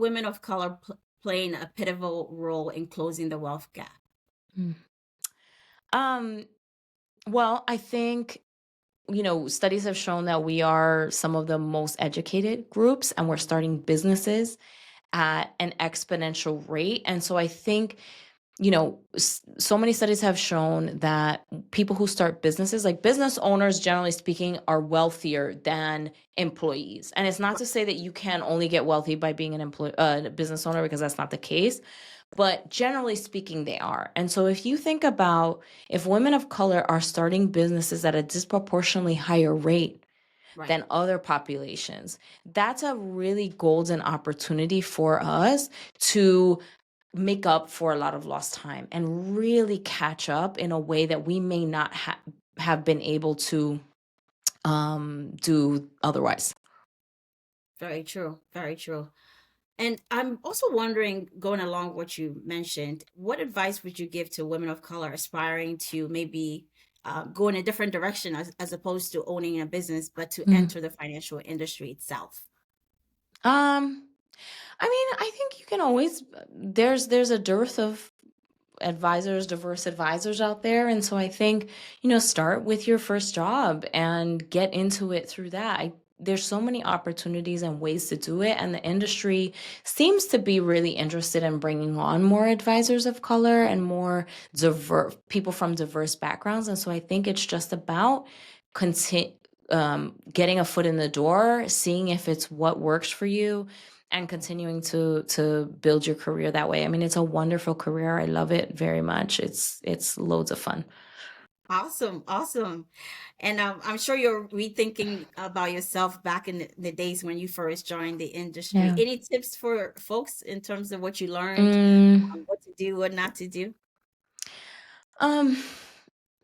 women of color playing a pivotal role in closing the wealth gap? Mm. Um, well, I think, studies have shown that we are some of the most educated groups and we're starting businesses at an exponential rate. And so I think, so many studies have shown that people who start businesses, like business owners, generally speaking, are wealthier than employees. And it's not to say that you can only get wealthy by being an employee, business owner, because that's not the case. But generally speaking, they are. And so if you think about if women of color are starting businesses at a disproportionately higher rate Right. than other populations, that's a really golden opportunity for us to make up for a lot of lost time and really catch up in a way that we may not have been able to do otherwise. Very true. Very true. And I'm also wondering, going along with what you mentioned, what advice would you give to women of color aspiring to maybe go in a different direction as opposed to owning a business, but to Mm. enter the financial industry itself? Um, I mean, I think you can always there's a dearth of diverse advisors out there. And so I think, start with your first job and get into it through that. There's so many opportunities and ways to do it. And the industry seems to be really interested in bringing on more advisors of color and more diverse people from diverse backgrounds. And so I think it's just about continue. Getting a foot in the door, seeing if it's what works for you, and continuing to build your career that way. I mean, it's a wonderful career. I love it very much. It's loads of fun. Awesome, awesome. And I'm sure you're rethinking about yourself back in the days when you first joined the industry. Yeah. Any tips for folks in terms of what you learned, Mm, what to do, what not to do? um,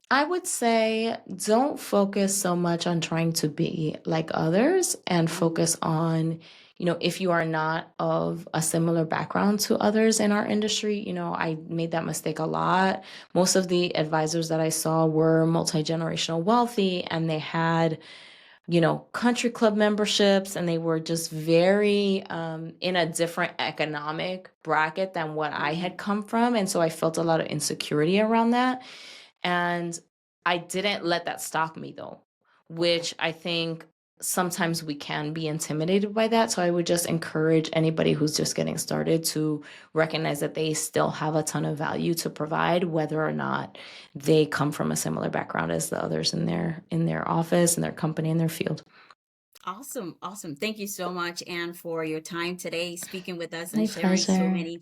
I would say don't focus so much on trying to be like others and Mhm. focus on, if you are not of a similar background to others in our industry. I made that mistake a lot. Most of the advisors that I saw were multi-generational wealthy and they had country club memberships, and they were just very in a different economic bracket than what I had Mhm. come from. And so I felt a lot of insecurity around that. And I didn't let that stop me though, Okay. which I think sometimes we can be intimidated by that. So I would just encourage anybody who's just getting started to recognize that they still have a ton of value to provide, whether or not they come from a similar background as the others in their office, in their company, in their field. Awesome. Awesome. Thank you so much, Anne, for your time today, speaking with us and My sharing so pleasure. many